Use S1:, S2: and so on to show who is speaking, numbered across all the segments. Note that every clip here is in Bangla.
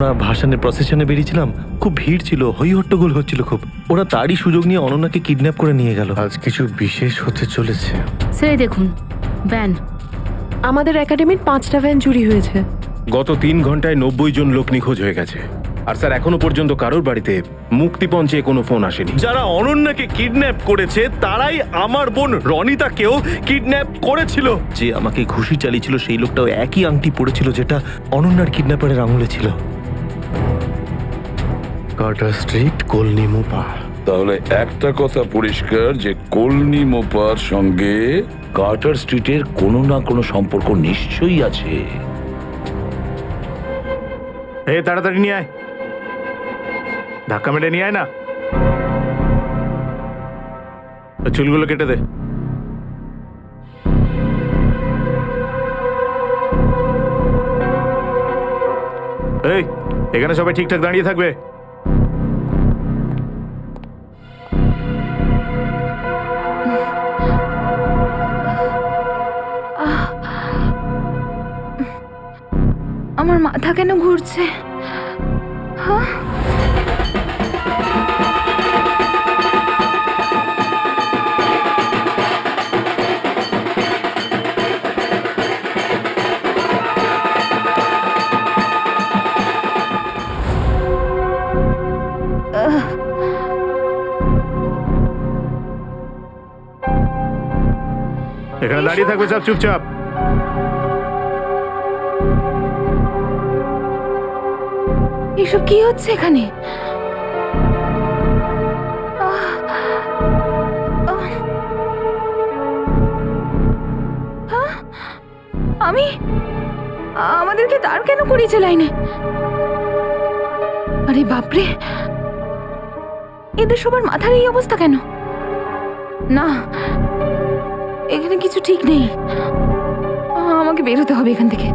S1: ভাসানের প্রসেশনে বেরিয়েছিলাম, খুব ভিড় ছিল, হই হট্টগোল হচ্ছিল খুব। ওরা তারই সুযোগ নিয়ে অনন্যাকে কিডন্যাপ করে নিয়ে গেল। আজ কিছু বিশেষ হতে চলেছে।
S2: স্যার দেখুন ভ্যান।
S3: আমাদের একাডেমির 5টা ভ্যান চুরি হয়েছে।
S4: গত 3 ঘন্টায় 90 জন লোক নিখোঁজ হয়ে গেছে। আর স্যার এখনো পর্যন্ত কারোর বাড়িতে মুক্তিপণ চেয়ে কোনো ফোন আসেনি।
S1: যারা অনন্যাকে কিডন্যাপ করেছে তারাই আমার বোন রনিতাকেও কিডন্যাপ করেছিল। যে আমাকে ঘুষি চালিয়েছিল সেই লোকটাও একই আংটি পড়েছিল যেটা অনন্যার কিডন্যাপারের আঙুলে ছিল। কার্টার স্ট্রিট, কলনি মোপা।
S5: তাহলে একটা কথা পরিষ্কার যে কলনি মোপার সঙ্গে কার্টার স্ট্রিটের কোনো না কোনো সম্পর্ক নিশ্চয়ই আছে।
S4: তাড়াতাড়ি নিয়ে আয়, ধাক্কা মেরে নিয়ে আয় না। চুলগুলো কেটে দে। এই, এখানে সবাই ঠিকঠাক দাঁড়িয়ে থাকবে।
S2: আমার মাথা কেন ঘুরছে? হ্যাঁ?
S4: এখানে দাঁড়িয়ে থাকবে সব চুপচাপ।
S2: এসব কি হচ্ছে এখানে? আমি আমাদেরকে দাঁড় কেন করিয়েছে লাইনে? আরে বাপরে, এদের সবার মাথার এই অবস্থা কেন? না, এখানে কিছু ঠিক নেই। আমাকে বের হতে হবে এখান থেকে।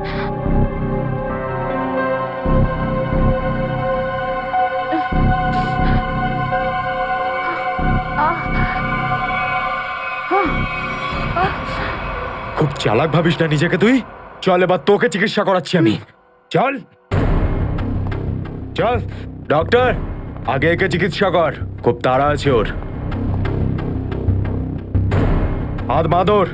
S1: খুব চালাক ভাবিস না নিজেকে তুই। চল এবার তোকে চিকিৎসা করাচ্ছি আমি। চল চল ডক্টর, আগে একে চিকিৎসা কর। খুব তাড়া আছে ওর। হাত মাদর।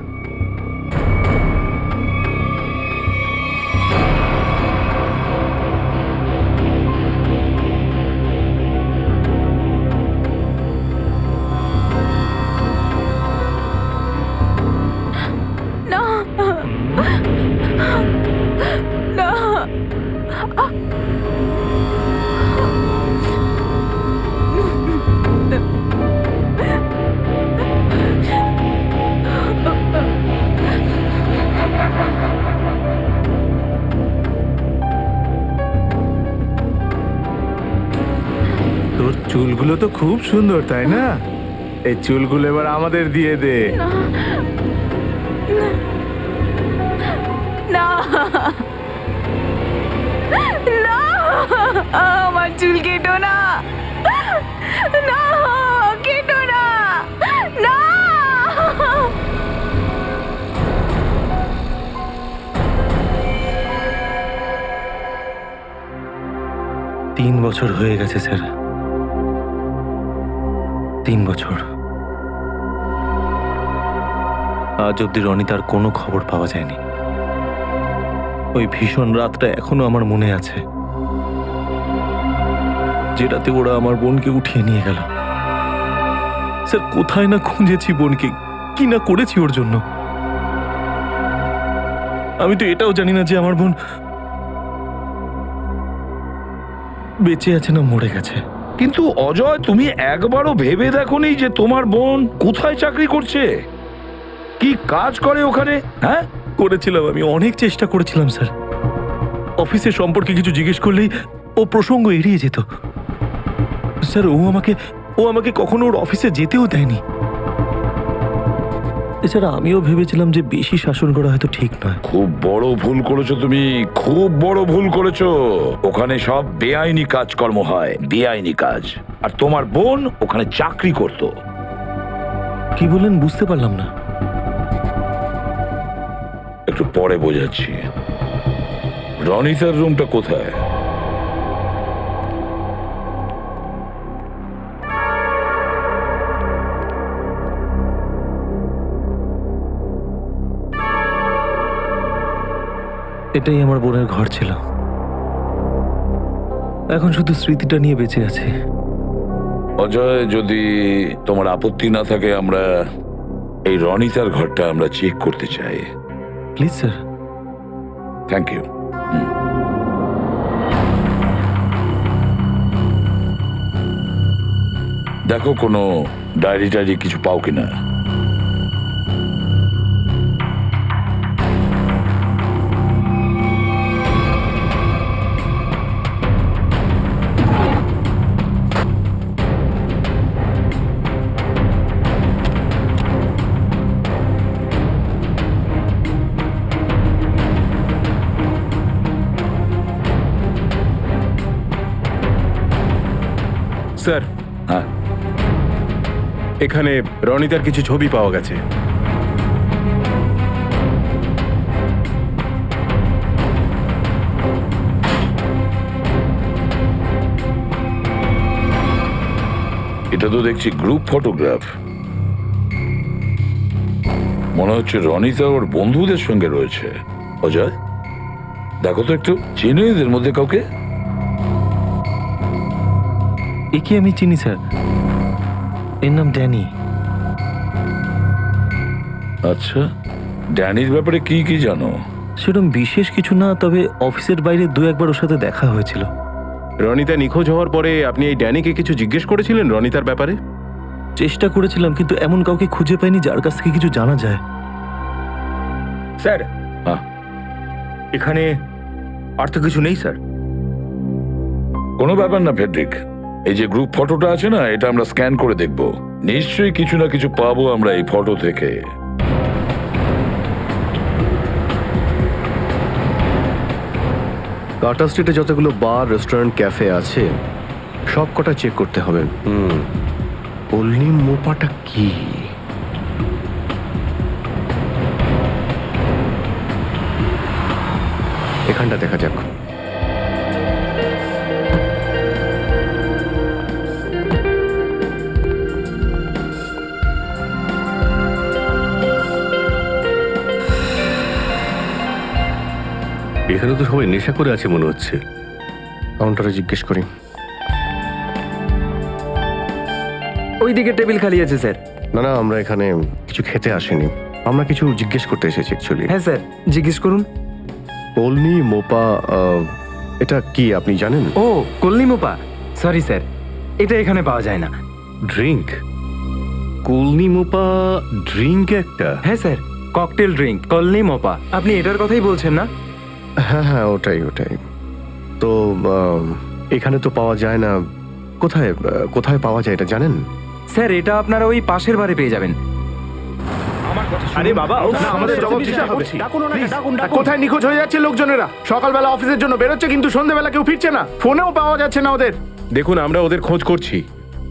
S2: না না,
S4: তোর চুলগুলো তো খুব সুন্দর, তাই না? এই চুলগুলো এবার আমাদের দিয়ে দে।
S2: না না, আমার চুল কেটো না, না কেটো না, না।
S1: 3 বছর হয়ে গেছে স্যার, 3 বছর। আজ অব্দি রনিতার কোনো খবর পাওয়া যায়নি। ওই ভীষণ রাতটা এখনো আমার মনে আছে, যেটাতে ওরা আমার বোনকে উঠিয়ে নিয়ে গেল। স্যার কোথায় না খুঁজেছি বোনকে, কি না করেছি ওর জন্য। আমি তো এটাও জানি না যে আমার বোন বেঁচে আছে না মরে গেছে।
S5: কিন্তু অজয়, তুমি একবারও ভেবে দেখোনি যে তোমার বোন কোথায় চাকরি করছে, কি কাজ করে ওখানে? হ্যাঁ,
S1: করেছিলাম, আমি অনেক চেষ্টা করেছিলাম স্যার। অফিসের সম্পর্কে কিছু জিজ্ঞেস করলেই ও প্রসঙ্গ এড়িয়ে যেত। স্যার ও আমাকে কখনো ওর অফিসে যেতেও দেয়নি। এছাড়া আমিও ভেবেছিলাম যে বেশি শাসন করা হয়তো ঠিক নয়।
S5: খুব বড় ভুল করেছো তুমি, খুব বড় ভুল করেছো। ওখানে সব বেআইনি কাজকর্ম হয়, বেআইনি কাজ। আর তোমার বোন ওখানে চাকরি করতো।
S1: কি বললেন বুঝতে পারলাম না।
S5: একটু পরে বোঝাচ্ছি। রনিতার রুমটা কোথায়?
S1: এটাই আমার বোনের ঘর ছিল। এখন শুধু স্মৃতিটা নিয়ে বেঁচে আছে।
S5: অজয়, যদি তোমার আপত্তি না থাকে, আমরা এই রনিতার ঘরটা আমরা চেক করতে চাই।
S1: Please sir.
S5: Thank you. দেখো কোনো ডায়েরি টায়েরি কিছু পাও কিনা।
S4: স্যার,
S5: হ্যাঁ,
S4: এখানে রনিতার কিছু ছবি পাওয়া গেছে।
S5: এটা তো দেখছি গ্রুপ ফটোগ্রাফ। মনে হচ্ছে রনিতা ওর বন্ধুদের সঙ্গে রয়েছে। অজয়, দেখো তো একটু, চেনো এদের মধ্যে কাউকে?
S1: একে আমি চিনি স্যার, এর নাম ড্যানি।
S5: আচ্ছা, ড্যানির ব্যাপারে কি কি জানো?
S1: সেরকম বিশেষ কিছু না, তবে অফিসের বাইরে দু একবার ওর সাথে দেখা হয়েছিল।
S4: রনিতা নিখোঁজ হওয়ার পরে আপনি এই ড্যানিকে কিছু জিজ্ঞেস করেছিলেন রনিতার ব্যাপারে?
S1: চেষ্টা করেছিলাম, কিন্তু এমন কাউকে খুঁজে পাইনি যার কাছ থেকে কিছু জানা যায়।
S6: স্যার,
S5: হ্যাঁ,
S6: এখানে আর তো কিছু নেই স্যার।
S5: কোনো ব্যাপার না ফেডরিক, এই যে গ্রুপ ফটোটা আছে না, এটা আমরা স্ক্যান করে দেখব। নিশ্চয়ই কিছু না কিছু পাবো আমরা এই ফটো থেকে।
S7: কাটা স্ট্রিটে যতগুলো বার, রেস্টুরেন্ট, ক্যাফে আছে সব কটা চেক করতে হবে। কল্লি মোপাটা কি? এখানটা দেখা যাক। এখানে তো সবাই নেশা করে আছে মনে হচ্ছে। কাউন্টারে জিজ্ঞেস করি।
S6: ওইদিকে টেবিল খালি আছে স্যার।
S7: না না, আমরা এখানে কিছু খেতে আসিনি, আমরা কিছু জিজ্ঞেস করতে এসেছি অ্যাকচুয়ালি।
S6: হ্যাঁ স্যার, জিজ্ঞেস করুন।
S7: কলনি মোপা, এটা কি আপনি জানেন?
S6: ও, কল্লি মোপা, সরি স্যার, এটা এখানে পাওয়া যায় না।
S7: ড্রিঙ্ক? কলনি মোপা ড্রিঙ্ক একটা?
S6: হ্যাঁ স্যার, ককটেল ড্রিঙ্ক কল্লি মোপা। আপনি এটার কথাই বলছেন না?
S7: হ্যাঁ হ্যাঁ, ওটাই ওটাই। তো এখানে তো পাওয়া যায় না। কোথায় কোথায় পাওয়া যায় এটা জানেন?
S6: স্যার, এটা আপনারা ওই পাশের বারে পেয়ে যাবেন।
S8: আরে বাবা, আমাদের জবাব দিতে হবে। কোথায় নিখোঁজ হয়ে যাচ্ছে লোকজনেরা? সকালবেলা অফিসের জন্য বেরোচ্ছে, কিন্তু সন্ধ্যেবেলা কেউ ফিরছে না, ফোনেও পাওয়া যাচ্ছে না ওদের।
S4: দেখুন, আমরা ওদের খোঁজ করছি,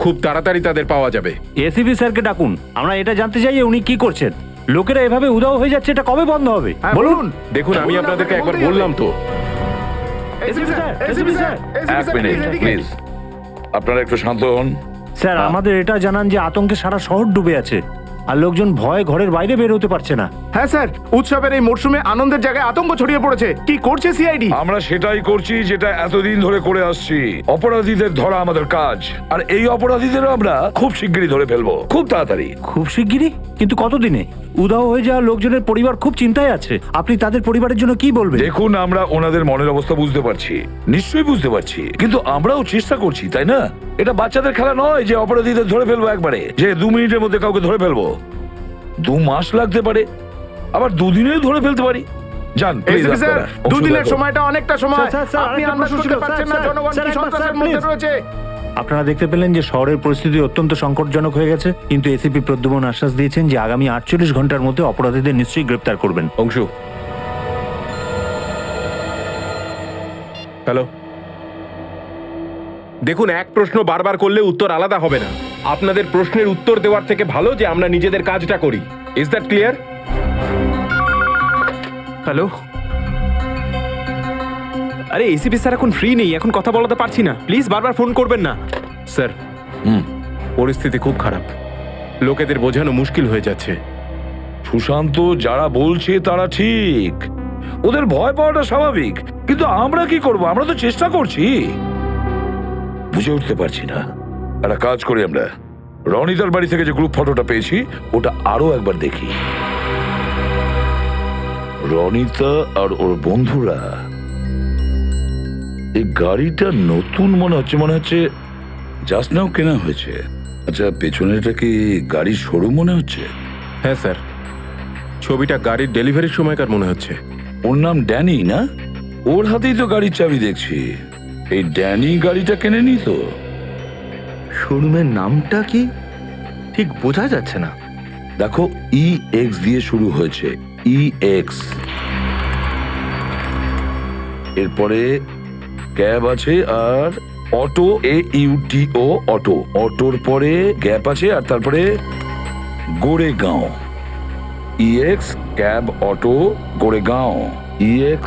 S4: খুব তাড়াতাড়ি তাদের পাওয়া যাবে।
S9: এসিপি স্যারকে ডাকুন, আমরা এটা জানতে চাই যে উনি কি করছেন। লোকেরা এভাবে উধাও হয়ে যাচ্ছে, এটা কবে বন্ধ হবে?
S8: হ্যাঁ, বলুন।
S4: দেখুন, আমি আপনাদেরকে একবার বললাম তো।
S8: এসপি স্যার, এসপি স্যার,
S5: এক মিনিট প্লিজ, আপনারা একটু শান্ত হন।
S9: স্যার, আমাদের এটা জানান যে আতঙ্কে সারা শহর ডুবে আছে, আর লোকজন ভয়ে ঘরের বাইরে বের হতে পারছে না।
S8: হ্যাঁ স্যার, উৎসবের এই মরশুমে আনন্দের জায়গায় আতঙ্ক ছড়িয়ে পড়েছে। কি করছে সিআইডি?
S5: আমরা সেটাই করছি যেটা এতদিন ধরে করে আসছি। অপরাধীদের ধরা আমাদের কাজ, আর এই অপরাধীদের আমরা খুব শিগগিরই ধরে ফেলবো, খুব তাড়াতাড়ি।
S9: খুব শিগগিরই? কিন্তু কতদিনে? উধাও হয়ে যাওয়া লোকজনের পরিবার খুব চিন্তায় আছে। আপনি তাদের পরিবারের জন্য কি বলবেন?
S5: দেখুন, আমরা ওনাদের মনের অবস্থা বুঝতে পারছি, নিশ্চয়ই বুঝতে পারছি, কিন্তু আমরাও চেষ্টা করছি, তাই না? এটা বাচ্চাদের খেলা নয় যে অপরাধীদের ধরে ফেলবো একবারে, যে 2 মিনিটের মধ্যে কাউকে ধরে ফেলবো। 2 মাস লাগতে পারে, আবার 2 দিনে ধরে ফেলতে পারি। যান প্লিজ
S8: এসপি স্যার,
S5: আপনারা।
S8: 2 দিনের সময়টা অনেকটা সময়।
S9: স্যার,
S8: আপনি
S9: আরেকটা
S8: আন্দাজ
S9: প্রশ্ন
S8: করতে
S9: ছিল।
S8: পারছেন না
S9: স্যার,
S8: জনগণ
S9: স্যার,
S8: কি
S9: একবার,
S8: সন্ত্রাসের
S9: স্যার,
S8: মধ্যে
S9: প্লিজ।
S8: রয়েছে।
S9: আপনারা দেখতে পেলেন যে শহরের পরিস্থিতি অত্যন্ত সংকটজনক হয়ে গেছে, কিন্তু এসিপি প্রদ্যুমন আশ্বাস দিয়েছেন যে আগামী 48 ঘন্টার মধ্যে অপরাধীদের নিশ্চয়ই গ্রেপ্তার করবেন।
S4: অংশু, হ্যালো। দেখুন, এক প্রশ্ন বারবার করলে উত্তর আলাদা হবে না। আপনাদের প্রশ্নের উত্তর দেওয়ার থেকে ভালো যে আমরা নিজেদের কাজটা করি। Is that clear?
S6: হ্যালো, আরে এসিপি স্যার এখন ফ্রি নেই, এখন কথা বলাতে পারছি না। প্লিজ বারবার ফোন করবেন না।
S4: স্যার, পরিস্থিতি খুব খারাপ, লোকেদের বোঝানো মুশকিল হয়ে যাচ্ছে।
S5: সুশান্ত, যারা বলছে তারা ঠিক, ওদের ভয় পাওয়াটা স্বাভাবিক, কিন্তু আমরা কি করব? আমরা তো চেষ্টা করছি। বুঝে উঠতে পারছি না। একটা কাজ করি, আমরা রনিতার বাড়ি থেকে যে গ্রুপ ফটোটা পেয়েছি ওটা আরো একবার দেখি। রনিতা আর ওর বন্ধুরা, এই গাড়িটা নতুন মনে হচ্ছে জাস্ট নাও কেনা হয়েছে। আচ্ছা, পেছনেটা কি গাড়ির শোরুম মনে হচ্ছে?
S4: হ্যাঁ স্যার, ছবিটা গাড়ির ডেলিভারির সময়কার মনে হচ্ছে।
S5: ওর নাম ড্যানি না? ওর হাতেই তো গাড়ির চাবি দেখছি। এই ড্যানি গাড়িটা কেনেনি তো?
S1: শোরুমের নামটা কি ঠিক বোঝা যাচ্ছে না।
S5: দেখো, EX দিয়ে শুরু হয়েছে, EX। এরপরে ক্যাব আছে আর অটো, AUTO, অটো। অটোর পরে গ্যাপ আছে আর তারপরে Goregaon. EX cab auto Goregaon EX।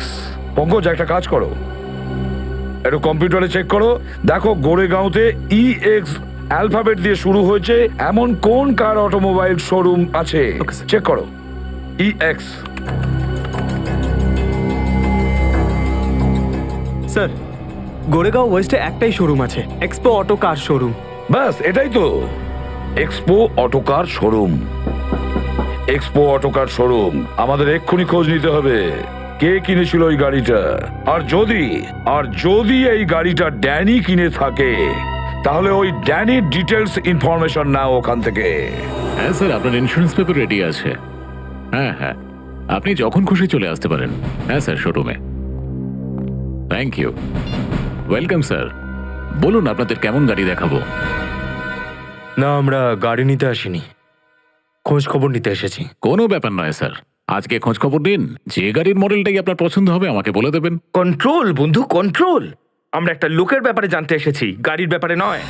S5: Pankaj, একটা কাজ করো, একটু কম্পিউটারে চেক করো, দেখো গোরেগাঁওতে EX অ্যালফাবেট দিয়ে শুরু হয়েছে এমন কোন কার অটোমোবাইল শোরুম আছে। চেক করো EX।
S6: স্যার, গোরেগাঁও ওয়েস্টে একটাই শোরুম আছে, এক্সপো অটো কার শোরুম।
S5: ব্যাস, এটাই তো, expo autocar showroom. Expo autocar showroom. আমাদের এক্ষুনি খোঁজ নিতে হবে কে কিনেছিল ওই গাড়িটা। আর যদি এই গাড়িটা ড্যানি কিনে থাকে তাহলে ওই ড্যানির ডিটেলস ইনফরমেশন নাও ওখান থেকে।
S10: হ্যাঁ স্যার, আপনার ইন্স্যুরেন্স পেপার রেডি আছে। হ্যাঁ হ্যাঁ, আপনি যখন খুশি চলে আসতে পারেন। হ্যাঁ স্যার, শোরুমে। Thank you, welcome sir. বলুন আপনাদের কেমন গাড়ি দেখাবো?
S1: না, আমরা গাড়ি নিতে আসিনি, খোঁজ খবর নিতে এসেছি।
S10: কোনো ব্যাপার নয় স্যার, আজকে খোঁজ খবর দিন, যে গাড়ির মডেলটাই আপনার পছন্দ হবে আমাকে বলে দেবেন।
S1: কন্ট্রোল বন্ধু, কন্ট্রোল। আমরা একটা লোকের ব্যাপারে জানতে এসেছি, গাড়ির ব্যাপারে নয়।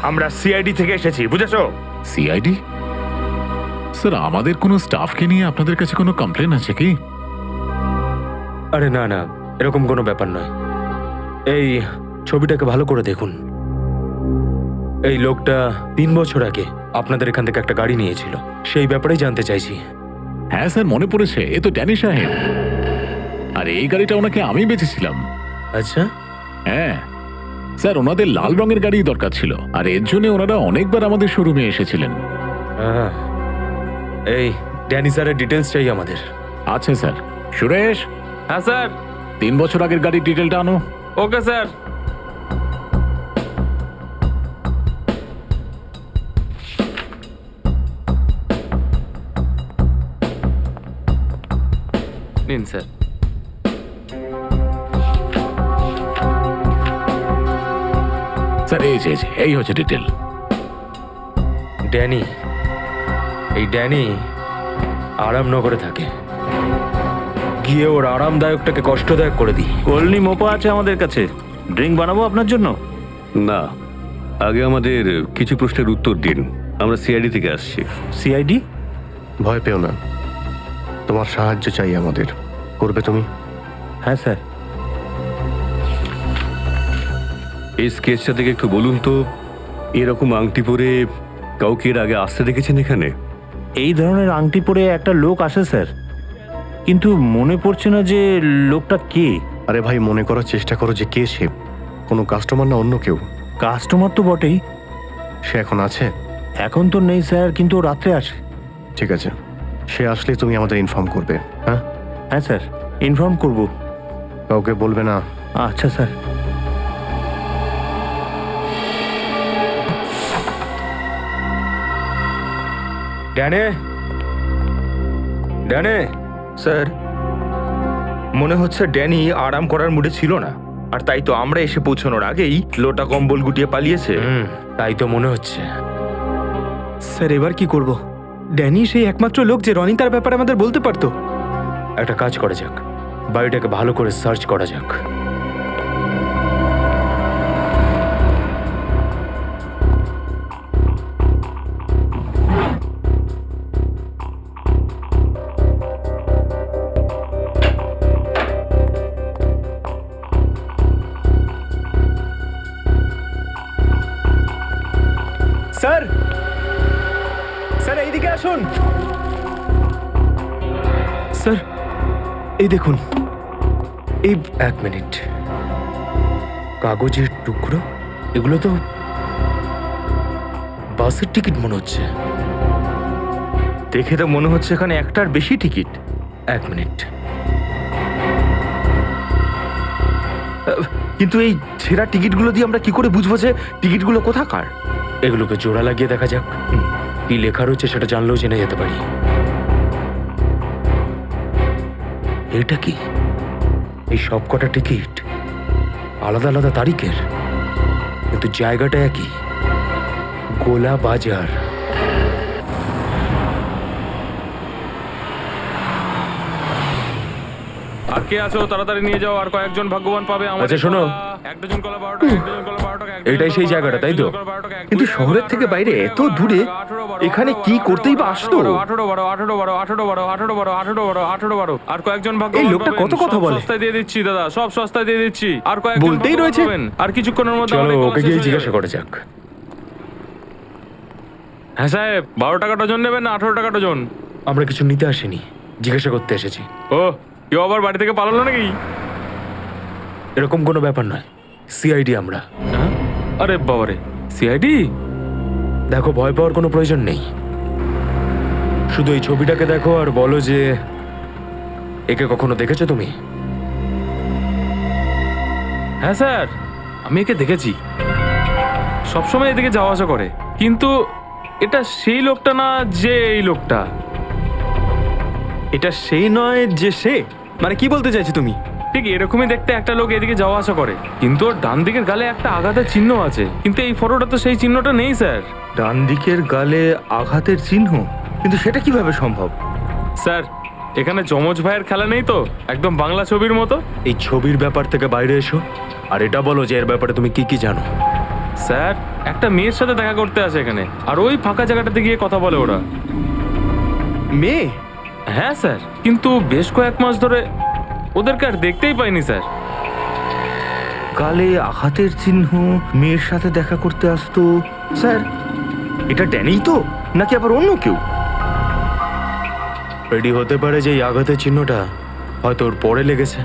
S1: আমরা CID থেকে এসেছি, বুঝেছো?
S10: সিআইডি? স্যার, আমাদের কোনো স্টাফকে নিয়ে আপনাদের কাছে কোনো কমপ্লেন আছে কি?
S1: আরে না না, এরকম কোনো ব্যাপার নয়। এই ছবিটাকে ভালো করে দেখুন। এই লোকটা 3 বছর আগে আপনাদের এখান থেকে একটা গাড়ি নিয়েছিল, সেই ব্যাপারেই জানতে চাইছি।
S10: হ্যাঁ স্যার, মনে পড়েছে, এ তো ড্যানি সাহেব। আর এই গাড়িটা ওনাকে আমি বেচেছিলাম।
S1: আচ্ছা,
S10: হ্যাঁ স্যার, ওনাদের লাল রঙের গাড়ি দরকার ছিল, আর এর জন্য ওনারা অনেকবার আমাদের শোরুমে এসেছিলেন।
S1: এই ড্যানি স্যারের ডিটেলস চাই আমাদের।
S10: আচ্ছা স্যার। সুরেশ,
S6: হ্যাঁ স্যার।
S10: 3 বছর আগের গাড়ির ডিটেলটা আনো।
S6: Okay sir. নিন স্যার।
S10: স্যার, এই হচ্ছে ডিটেল।
S1: ড্যানি, এই ড্যানি আরামনগরে থাকে। গিয়ে ওর আরামদায়কটাকে কষ্টদায়ক করে দিই।
S9: কলনি মোপা আছে আমাদের কাছে, ড্রিঙ্ক বানাবো আপনার জন্য।
S7: না, আগে আমাদের কিছু প্রশ্নের উত্তর দিন। আমরা CID থেকে আসছি।
S9: CID?
S7: ভয় পেও না, তোমার সাহায্য চাই আমাদের। করবে তুমি?
S9: হ্যাঁ স্যার।
S7: এই স্কেচটা থেকে একটু বলুন তো, এরকম আংটি পরে কাউকে এর আগে আসতে দেখেছেন এখানে?
S9: এই ধরনের আংটি পরে একটা লোক আসে স্যার, কিন্তু মনে পড়ছে না যে লোকটা কে।
S7: আরে ভাই, মনে করার চেষ্টা করো যে কে সে। কোনো কাস্টমার না অন্য কেউ?
S9: কাস্টমার তো বটেই।
S7: সে এখন আছে?
S9: এখন তো নেই স্যার, কিন্তু ও রাত্রে আসে।
S7: ঠিক আছে, সে আসলে তুমি আমাদের ইনফর্ম করবে। হ্যাঁ
S9: হ্যাঁ স্যার, ইনফর্ম করব।
S7: কাউকে বলবে না।
S9: আচ্ছা স্যার।
S1: ড্যানে, ড্যানে।
S8: স্যার, মনে হচ্ছে ড্যানি আরাম করার মুডে ছিল না, আর তাই তো আমরা এসে পৌঁছানোর আগেই লোটা কম্বল গুটিয়ে পালিয়েছে।
S1: তাই তো মনে হচ্ছে।
S6: স্যার, এবার কি করব? ড্যানি সেই একমাত্র লোক যে রনিতার ব্যাপারে আমাদের বলতে পারতো।
S1: একটা কাজ করা যাক, বাড়িটাকে ভালো করে সার্চ করা যাক।
S6: স্যার, স্যার এইদিকে আসুন। স্যার, এই দেখুন, এই
S1: এক মিনিট, কাগজের টুকরো, এগুলো তো বাসের টিকিট মনে হচ্ছে।
S6: দেখে তো মনে হচ্ছে এখানে একটার বেশি টিকিট।
S1: এক মিনিট,
S6: কিন্তু এই ছেঁড়া টিকিটগুলো দিয়ে আমরা কি করে বুঝবো যে টিকিটগুলো কোথাকার?
S1: এগুলোকে জোড়া লাগিয়ে দেখা যাক। কি লেখা রয়েছে সেটা জানলেও জেনে যেতে পারি। এটা কি? এই সব কটা টিকিট আলাদা আলাদা তারিখের, কিন্তু জায়গাটা একই, গোলা বাজার।
S11: আর কে আছো তাড়াতাড়ি নিয়ে যাও, আর কয়েকজন ভাগ্যবান পাবে।
S1: আচ্ছা শোনো, এটাই সেই জায়গাটা, তাই তো?
S6: কিন্তু শহরের থেকে বাইরে এত দূরে এখানে কি করতেই বা আসতো?
S11: 18 আর কয়েকজন ভাগ্যবান
S6: এই লোকটা
S11: পাবেন।
S6: কত কথা
S11: সব
S6: বলে।
S11: সস্তায় দিয়ে দিচ্ছি দাদা, সব সস্তায় দিয়ে দিচ্ছি। আর কয়েকজন
S6: বলতেই
S11: ভাগ্যবান
S6: রয়েছে।
S11: পাবেন। আর কিছুক্ষণের মধ্যে
S1: চলো
S11: অনেক
S1: ওকে
S11: শেষ
S1: গিয়ে
S11: হয়ে
S1: জিজ্ঞাসা
S11: যাবে।
S1: করা যাক।
S11: হ্যাঁ সাহেব, 12 টাকা ডজন নেবেন না 18 টাকা ডজন?
S1: আমরা কিছু নিতে আসিনি, জিজ্ঞাসা করতে এসেছি।
S11: ও, কেউ আবার বাড়ি থেকে পালালো নাকি?
S1: এরকম কোনো ব্যাপার নয়, সিআইডি আমরা।
S11: হ্যাঁ? আরে বাবারে, সিআইডি?
S1: দেখো, ভয় পাওয়ার কোনো প্রয়োজন নেই। শুধু এই ছবিটাকে দেখো আর বলো যে একে কখনো দেখেছো তুমি?
S11: হ্যাঁ স্যার, আমি একে দেখেছি, সবসময় এদিকে যাওয়া আসা করে। কিন্তু এটা সেই লোকটা না যে এই লোকটা।
S6: এটা সেই নয় যে সে, মানে কি বলতে চাইছো তুমি?
S11: ঠিক এরকমই দেখতে একটা লোক এদিকে যাওয়া আসা করে, কিন্তু ওর ডান দিকের গালে একটা আঘাতের চিহ্ন আছে, কিন্তু এই ফটোটা তো সেই চিহ্নটা নেই স্যার।
S6: ডান দিকের গালে আঘাতের চিহ্ন? কিন্তু সেটা কিভাবে সম্ভব?
S11: স্যার, এখানে যমজ ভাইয়ের খেলা নেই তো, একদম বাংলা ছবির মতো।
S1: এই ছবির ব্যাপার থেকে বাইরে এসো আর এটা বলো যে এর ব্যাপারে তুমি কি কি জানো।
S11: স্যার, একটা মেয়ের সাথে দেখা করতে আসে এখানে, আর ওই ফাঁকা জায়গাটাতে গিয়ে কথা বলে ওরা।
S6: মেয়ে?
S11: হ্যাঁ স্যার, কিন্তু বেশ কয়েক মাস ধরে ওদেরকে আর দেখতেই পাইনি স্যার।
S6: গালে আঘাতের চিহ্ন, মেয়ের সাথে দেখা করতে আসতো। স্যার, এটা ড্যানিই তো, নাকি আবার অন্য কেউ?
S1: রেডি হতে পারে যে এই আঘাতের চিহ্নটা হয়তো ওর পরে লেগেছে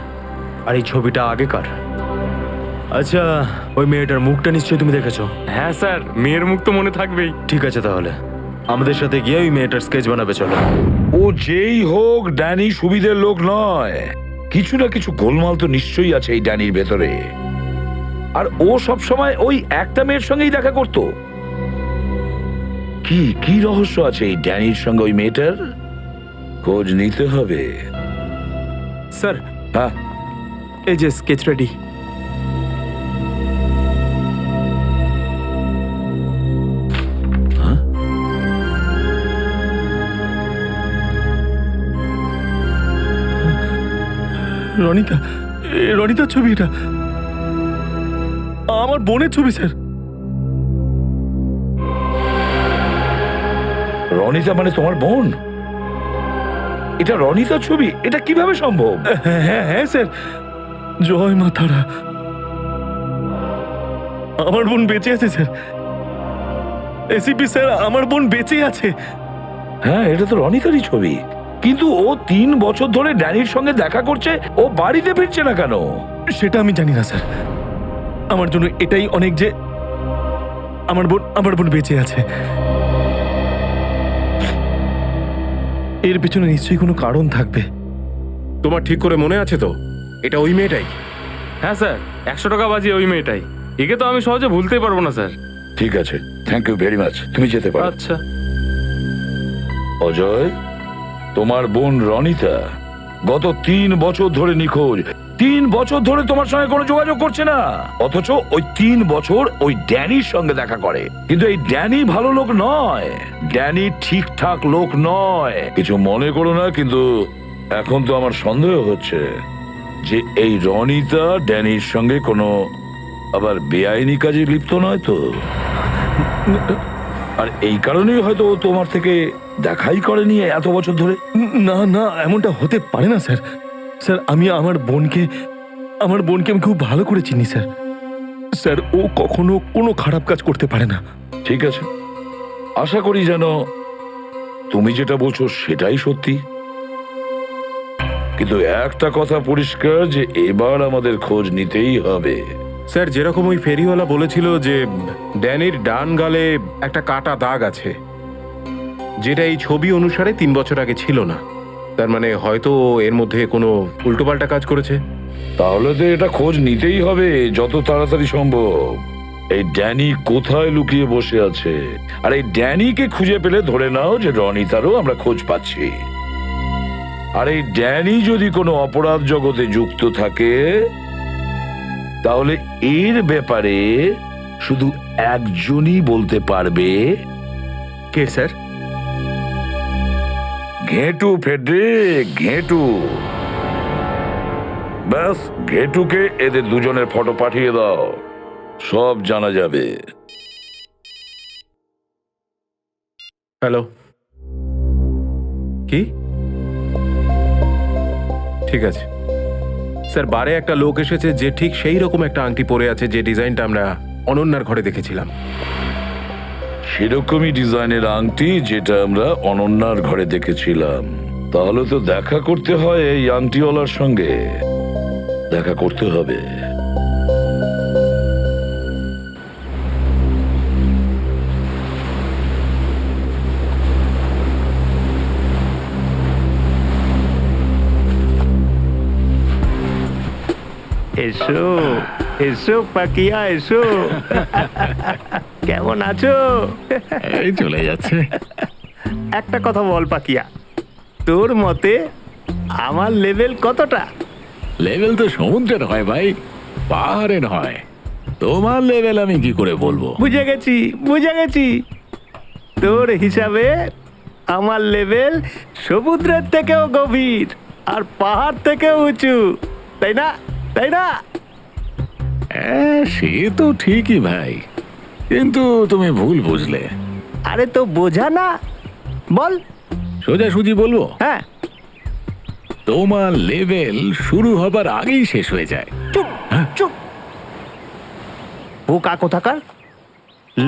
S1: আর এই ছবিটা আগেকার। আচ্ছা, ওই মেয়েটার মুখটা নিশ্চয়ই তুমি দেখেছো?
S11: হ্যাঁ স্যার, মেয়ের মুখ তো মনে থাকবেই।
S1: ঠিক আছে, তাহলে আমাদের সাথে গিয়ে ওই মেয়েটার স্কেচ বানাবে, চলো।
S5: ও যেই হোক, ড্যানি সুবিধের লোক নয়। কিছু না কিছু গোলমাল তো নিশ্চয়ই আছে এই ড্যানির ভেতরে। আর ও সব সময় ওই একটা মেয়ের সঙ্গেই দেখা করত। কি কি রহস্য আছে এই ড্যানির সঙ্গে ওই মেয়েটার? খোঁজ নিতে হবে।
S6: স্যার,
S5: হ্যাঁ,
S6: এই যে স্কেচ রেডি। রনিতা, রনিতার ছবি এটা। আমার বোনের ছবি স্যার।
S5: রনিতা মানে তোমার বোন? এটা রনিতার ছবি? এটা কিভাবে সম্ভব?
S6: হ্যাঁ হ্যাঁ স্যার, জয় মা তারা। আমার বোন বেঁচে আছে স্যার। এসিপি স্যার, আমার বোন বেঁচে আছে।
S5: হ্যাঁ, এটা তো রনিতারই ছবি। কিন্তু ও 3 বছর ধরে ড্যানির সঙ্গে দেখা করছে, ও বাড়িতে ফিরছে না কেন?
S6: সেটা আমি জানি না স্যার। আমার জন্য এটাই অনেক যে আমার বোন বেঁচে আছে। এর পিছনে নিশ্চয়ই কোনো কারণ থাকবে।
S4: তোমার ঠিক করে মনে আছে তো এটা ওই মেয়েটাই?
S11: হ্যাঁ স্যার, 100 টাকা বাজিয়ে ওই মেয়েটাই। একে তো আমি সহজে ভুলতেই পারবো না স্যার।
S5: ঠিক আছে, থ্যাংক ইউ ভেরি মাচ, তুমি যেতে পারো।
S11: আচ্ছা।
S5: অজয়, তোমার বোন রনিতা গত 3 বছর ধরে নিখোঁজ। 3 বছর ধরে তোমার সঙ্গে কোনো যোগাযোগ করছে না, অথচ ওই 3 বছর ওই ড্যানির সঙ্গে দেখা করে। কিন্তু এই ড্যানি ভালো লোক নয়, ড্যানি ঠিকঠাক লোক নয়। কিছু মনে করো না, কিন্তু এখন তো আমার সন্দেহ হচ্ছে যে এই রনিতা ড্যানির সঙ্গে কোনো আবার বেআইনি কাজে লিপ্ত নয় তো। আর এই কারণেই হয়তো ও তোমার থেকে দেখাই করেনি এত বছর ধরে।
S6: না না, এমনটা হতে পারে না স্যার। স্যার, আমি আমার বোনকে আমি খুব ভালো করে চিনি স্যার। স্যার, ও কখনো কোনো খারাপ কাজ করতে পারে না।
S5: ঠিক আছে, আশা করি যেন তুমি যেটা বলছো সেটাই সত্যি। কিন্তু একটা কথা পরিষ্কার যে এবার আমাদের খোঁজ নিতেই হবে।
S4: স্যার, যেরকম ওই ফেরিওয়ালা বলেছিল যে ড্যানির ডান গালে একটা কাটা দাগ আছে, যেটা এই ছবি অনুসারে 3 বছর আগে ছিল না। তার মানে হয়তো এর মধ্যে কোনো উল্টোপাল্টা কাজ করেছে।
S5: তাহলে তো এটা খোঁজ নিতেই হবে যত তাড়াতাড়ি সম্ভব। এই ড্যানি কোথায় লুকিয়ে বসে আছে, আর এই ড্যানিকে খুঁজে পেলে ধরে নাও যে রনিতারও আমরা খোঁজ পাচ্ছি। আর এই ড্যানি যদি কোনো অপরাধ জগতে যুক্ত থাকে তাহলে এর ব্যাপারে শুধু একজনই বলতে পারবে।
S4: কে স্যার?
S5: ঘেটু ফেডরিক, ঘেটু। ব্যাস, ঘেটুকে এদের দুজনের ফটো পাঠিয়ে দাও, সব জানা যাবে।
S4: হ্যালো, কি? ঠিক আছে স্যার, বারে একটা লোক এসেছে যে ঠিক সেই রকম একটা আংটি পরে আছে যে ডিজাইনটা আমরা অনন্যার ঘরে দেখেছিলাম।
S5: সেরকমই ডিজাইনের আংটি যেটা আমরা অনন্যার ঘরে দেখেছিলাম। তাহলে তো দেখা করতে হয় এই আংটিওয়ালার সঙ্গে, দেখা করতে হবে।
S9: এসো এসো পাকিয়া, এসো। কেমন আছো?
S10: এই চলে যাচ্ছে।
S9: একটা কথা বল পাকিয়া, তোর মতে আমার লেভেল কতটা?
S10: লেভেল তো সমুদ্রের হয় ভাই, পাহাড়ের হয়। তোমার লেভেল আমি কি করে বলবো?
S9: বুঝে গেছি, বুঝে গেছি। তোর হিসাবে আমার লেভেল সমুদ্রের থেকেও গভীর আর পাহাড় থেকেও উঁচু, তাই না? তাই না?
S10: হ্যাঁ, সে তো ঠিকই ভাই, কিন্তু তুমি ভুল বুঝলে।
S9: আরে তো বোঝা না, বল।
S10: সোজাসুজি বলবো,
S9: হ্যাঁ।
S10: তোমার লেভেল শুরু হবার আগেই শেষ হয়ে যায়।
S9: চুপ চুপ, বোকা কোথাকার।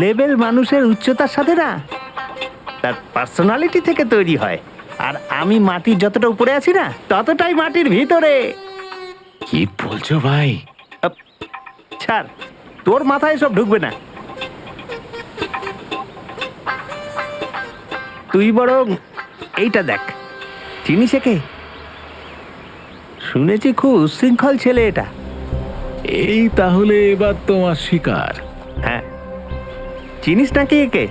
S9: লেভেল মানুষের উচ্চতার সাথে না, তার পার্সোনালিটি থেকে তৈরি হয়। আর আমি মাটির যতটা উপরে আছি না, ততটাই মাটির ভিতরে।
S10: কি বলছো ভাই?
S9: ছাড়, তোর মাথায় সব ঢুকবে না। তুই বরং এইটা দেখ, চিনিস একে? শুনেছি খুব উচ্ছৃঙ্খল ছেলে এটা।
S10: এই তাহলে এবার তোমার শিকার।
S9: হ্যাঁ, চিনিস নাকি একে?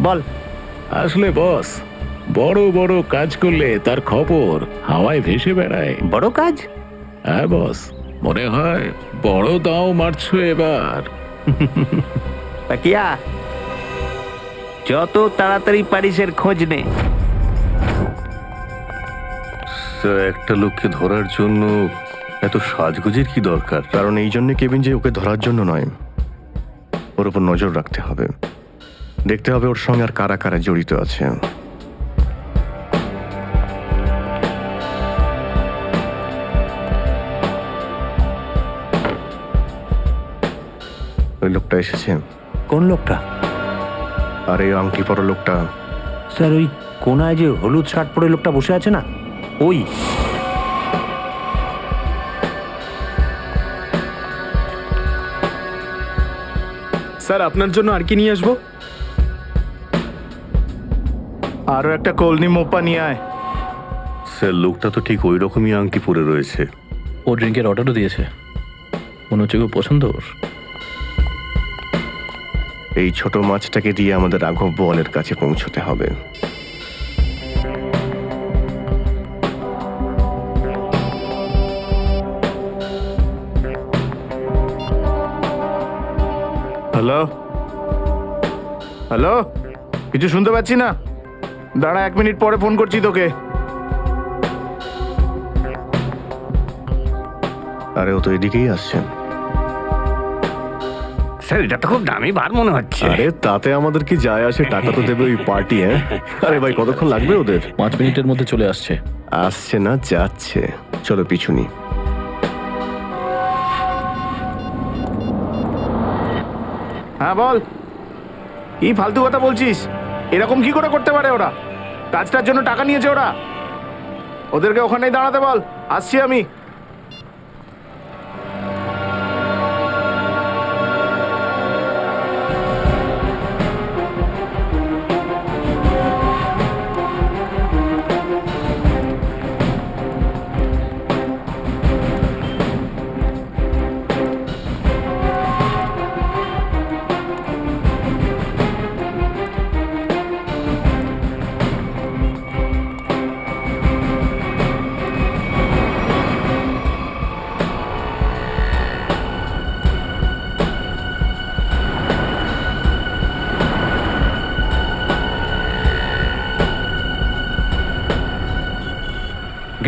S9: বল।
S10: আসলে বস, বড় বড় কাজ করলে তার খবর হাওয়ায় ভেসে বেড়ায়।
S9: বড় কাজ?
S10: হ্যাঁ বস, মনে হয় বড় দাও মারছো এবার।
S9: পাকিয়া, যত তাড়াতাড়ি পারিস এর খোঁজ নে।
S7: স্যার, একটা লোককে ধরার জন্য এত সাজগোজের কি দরকার? কারণ এই জন্য কেবিন যে ওকে ধরার জন্য নয়, ওর উপর নজর রাখতে হবে, দেখতে হবে ওর সঙ্গে আর কারা কারা জড়িত আছে। ওই লোকটা এসেছে।
S9: কোন লোকটা?
S7: আর এই আংটি পরা লোকটা।
S9: স্যার, ওই কোনায় যে হলুদ শার্ট পরে লোকটা বসে আছে না, ওই।
S8: স্যার, আপনার জন্য আর কি নিয়ে আসবো? আরো একটা কলনি মোপা নিয়ে আয়।
S7: স্যার, লোকটা তো ঠিক ওই রকমই আংটি পরে রয়েছে।
S11: ও ড্রিঙ্কের অর্ডারও দিয়েছে, মনে হচ্ছে খুব পছন্দ ওর।
S7: এই ছোট মাছটাকে দিয়ে আমাদের রাঘব বোয়ালের কাছে পৌঁছতে হবে।
S8: হ্যালো হ্যালো, কিছু শুনতে পাচ্ছি না। দাঁড়া, 1 মিনিট পরে ফোন করছি তোকে।
S7: আরে, ও তো এদিকেই আসছে।
S9: স্যার, এটা তো খুব দামি বার মনে হচ্ছে।
S7: আরে, তাতে আমাদের কি যায় আসে? টাকা তো দেবে ওই পার্টি। হ্যাঁ, আরে ভাই, কতক্ষণ লাগবে ওদের?
S11: 5 মিনিটের মধ্যে চলে আসছে।
S7: আসছে না, যাচ্ছে। চলো পিছুনি।
S8: হ্যাঁ বল, কি ফালতু কথা বলছিস? এরকম কি করে করতে পারে ওরা? কাজটার জন্য টাকা নিয়েছে ওরা। ওদেরকে ওখানেই দাঁড়াতে বল, আসছি আমি।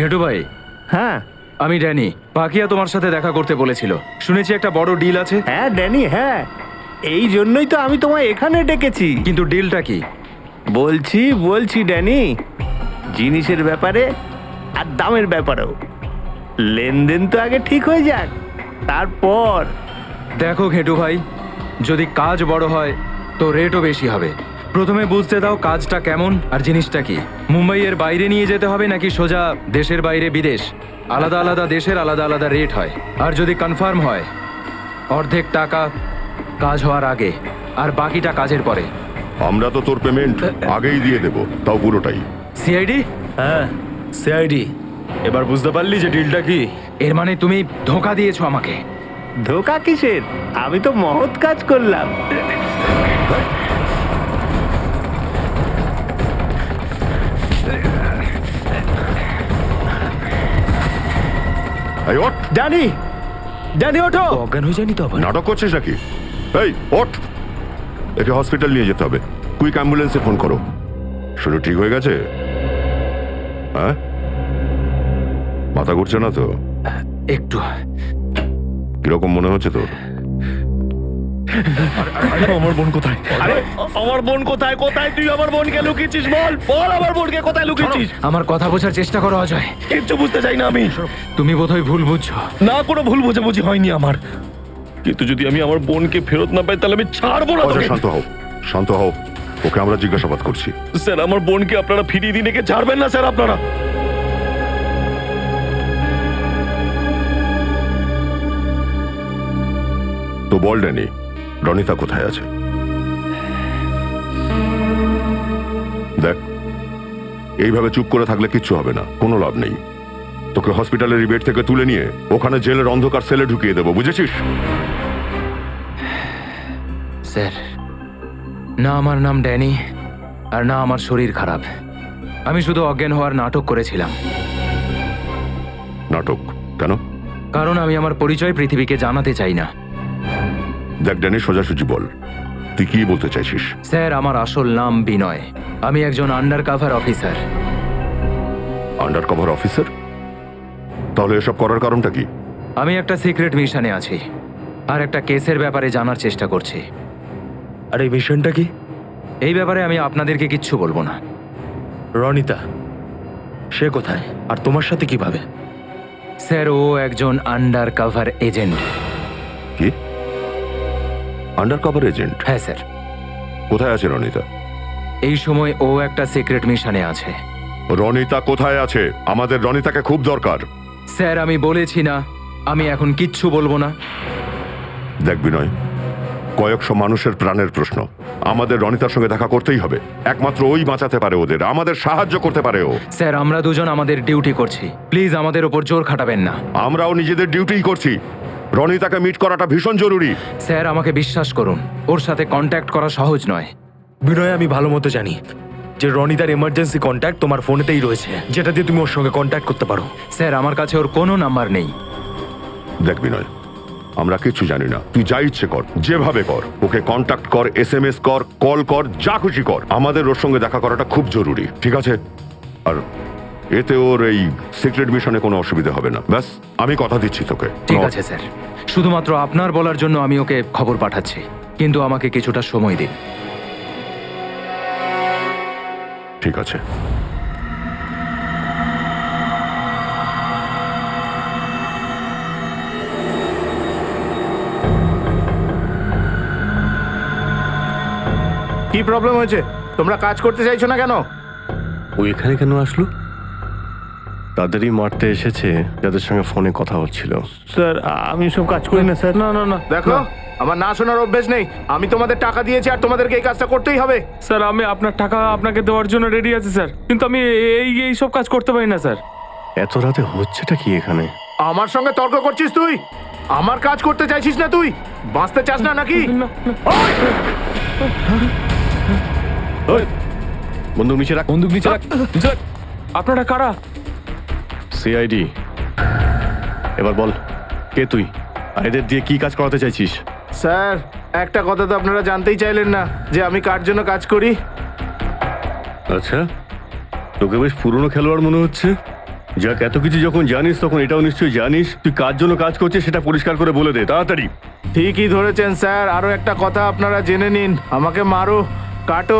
S1: ঘেটু ভাই,
S9: হ্যাঁ
S1: আমি ড্যানি। পাকিয়া তোমার সাথে দেখা করতে বলেছিল, শুনেছি একটা বড় ডিল আছে।
S9: হ্যাঁ ড্যানি, হ্যাঁ এই জন্যই তো আমি তোমায় এখানে ডেকেছি।
S1: কিন্তু ডিলটা কি?
S9: বলছি ড্যানি, জিনিসের ব্যাপারে আর দামের ব্যাপারেও লেনদেন তো আগে ঠিক হয়ে যাক, তারপর।
S1: দেখো ঘেটু ভাই, যদি কাজ বড় হয় তো রেটও বেশি হবে। প্রথমে বুঝতে দাও কাজটা কেমন আর জিনিসটা কি। মুম্বাইয়ের বাইরে নিয়ে যেতে হবে নাকি সোজা দেশের বাইরে বিদেশ? আলাদা আলাদা দেশের আলাদা আলাদা রেট হয়। আর যদি কনফার্ম হয়, অর্ধেক টাকা কাজ হওয়ার আগে আর বাকিটা কাজের পরে।
S12: আমরা তো তোর পেমেন্ট আগেই দিয়ে দেব, তাও পুরোটাই।
S1: সিআইডি?
S6: হ্যাঁ সিআইডি। এবার বুঝতে পারলি যে ডিলটা কি?
S1: এর মানে তুমি ধোঁকা দিয়েছো আমাকে।
S9: ধোকা কিসের? আমি তো মহৎ কাজ করলাম।
S12: এই ওঠ,
S9: ড্যানি ওঠো।
S1: অজ্ঞান হয়ে যায়নি তো আবার?
S12: নাটক করছিস নাকি? এই ওঠ, একে হসপিটাল নিয়ে যেতে হবে। কুইক অ্যাম্বুলেন্সে ফোন করো। শরীর ঠিক হয়ে গেছে? হ্যাঁ, মাথা ঘুরছে না তো?
S1: একটু।
S12: কিরকম মনে হচ্ছে তোর?
S6: আমার বোন কোথায়? আরে আমার বোন কোথায়? কোথায় তুই আমার বোনকে লুকিয়েছিস? বল বল, আমার বোনকে কোথায় লুকিয়েছিস?
S1: আমার কথা বোঝার চেষ্টা করো অজয়।
S6: কিচ্ছু বুঝতে চাই না আমি।
S1: তুমি বোধহয় ভুল বুঝছো।
S6: না, কোনো ভুল বোঝাবুঝি হয়নি আমার। কিন্তু যদি আমি আমার বোনকে ফেরত না পাই তাহলে আমি ছাড়বো না তোকে।
S12: শান্ত হও, শান্ত হও। ওকে আমরা জিজ্ঞাসাবাদ করছি।
S6: স্যার, আমার বোনকে আপনারা ফিরিয়ে দিন, একে ছাড়বেন না স্যার আপনারা।
S12: তো বল ড্যানি, রনিতা কোথায় আছে? দেখ, এইভাবে চুপ করে থাকলে কিচ্ছু হবে না, কোনো লাভ নেই। তোকে হসপিটালের বেড থেকে তুলে নিয়ে ওখানে জেলের অন্ধকার সেলে ঢুকিয়ে দেবো, বুঝেছিস?
S1: স্যার, না আমার নাম ড্যানি আর না আমার শরীর খারাপ। আমি শুধু অজ্ঞান হওয়ার নাটক করেছিলাম।
S12: নাটক কেন?
S1: কারণ আমি আমার পরিচয় পৃথিবীকে জানাতে চাই না।
S12: দেখ ড্যানি, সোজাসুজি বল, তুই কি বলতে চাইছিস?
S1: স্যার, আমার আসল নাম বিনয়। আমি একজন under cover officer.
S12: Under cover officer? তাহলে এসব করার কারণটা কি?
S1: আমি একটা সিক্রেট মিশনে আছি আর একটা কেসের ব্যাপারে জানার চেষ্টা করছি।
S6: আর এই মিশনটা কি?
S1: এই ব্যাপারে আমি আপনাদেরকে কিচ্ছু বলবো না।
S6: রনিতা সে কোথায় আর তোমার সাথে কিভাবে?
S1: স্যার, ও একজন আন্ডার কাভার এজেন্ট।
S12: কি আন্ডার কভার এজেন্ট?
S1: হ্যাঁ স্যার।
S12: কোথায় আছে রনিতা?
S1: এই সময় ও একটা সিক্রেট মিশনে আছে।
S12: রনিতা কোথায় আছে? আমাদের রনিতাকে খুব দরকার।
S1: স্যার, আমি বলেছি না আমি এখন কিচ্ছু বলবো না।
S12: দেখ বিনয়, কয়েকশো মানুষের প্রাণের প্রশ্ন। আমাদের রনিতার সঙ্গে দেখা করতেই হবে। একমাত্র ওই বাঁচাতে পারে ওদের, আমাদের সাহায্য করতে পারে ও।
S1: স্যার, আমরা দুজন আমাদের ডিউটি করছি, প্লিজ আমাদের ওপর জোর খাটাবেন না।
S12: আমরাও নিজেদের ডিউটিই করছি। রনিতাকে মিট করাটা ভীষণ জরুরি।
S1: স্যার, আমাকে বিশ্বাস করুন, ওর সাথে কন্ট্যাক্ট করা সহজ নয়।
S6: বিনয়, আমি ভালো মতো জানি যে রনিতার এমার্জেন্সি কন্ট্যাক্ট তোমার ফোনেতেই রয়েছে, যেটা দিয়ে তুমি ওর সঙ্গে কন্ট্যাক্ট করতে পারো।
S1: স্যার, আমার কাছে ওর কোনো নাম্বার নেই।
S12: দেখ বিনয়, আমরা কিচ্ছু জানি না, তুই যা ইচ্ছে কর, যেভাবে কর, ওকে কন্ট্যাক্ট কর, SMS কর, কল কর, যা খুশি কর। আমাদের ওর সঙ্গে দেখা করাটা খুব জরুরি, ঠিক আছে? আর এতে ওর এই সিক্রেট মিশনে কোনো অসুবিধা হবে না, ব্যাস আমি কথা দিচ্ছি তোকে।
S1: ঠিক আছে স্যার, শুধুমাত্র আপনার বলার জন্য আমি ওকে খবর পাঠাচ্ছি, কিন্তু আমাকে কিছুটা সময় দিন।
S12: ঠিক আছে।
S8: কি প্রবলেম হয়েছে? তোমরা কাজ করতে চাইছো না কেন?
S7: ও এখানে কেন আসলো? তাদেরই মারতে এসেছে যাদের সঙ্গে ফোনে কথা হচ্ছিল।
S9: স্যার আমি সব কাজ করি না স্যার।
S11: না না না
S8: দেখো আমার না শোনার অভ্যেস নেই। আমি তোমাদের টাকা দিয়েছি আর তোমাদেরকে এই কাজটা করতেই হবে।
S11: স্যার, আমি আপনার টাকা আপনাকে দেওয়ার জন্য রেডি আছি স্যার, কিন্তু আমি এই সব কাজ করতে পারি না স্যার।
S7: এত রাতে হচ্ছেটা কি এখানে?
S8: আমার সঙ্গে তর্ক করছিস তুই? আমার কাজ করতে চাইছিস না তুই? বাঁচতে চাস না নাকি?
S7: ওই, বন্দুক নিচে রাখ।
S11: বন্দুক নিচে রাখ, নিচে রাখ। আপনারা কারা?
S7: সিআইডি। এবার বল, কে তুই আর এদের দিয়ে কি কাজ করাতে চাইছিস?
S8: স্যার, একটা কথা তো আপনারা জানতেই চাইলেন না যে আমি কার জন্য কাজ করি।
S7: আচ্ছা, তোকে বেশ পুরনো খেলোয়াড় মনে হচ্ছে। যাক, এত কিছু যখন জানিস তখন এটাও নিশ্চয়ই জানিস তুই কার জন্য কাজ করছিস, সেটা পরিষ্কার করে বলে দে তাড়াতাড়ি।
S8: ঠিকই ধরেছেন স্যার। আরো একটা কথা আপনারা জেনে নিন, আমাকে মারো, কাটো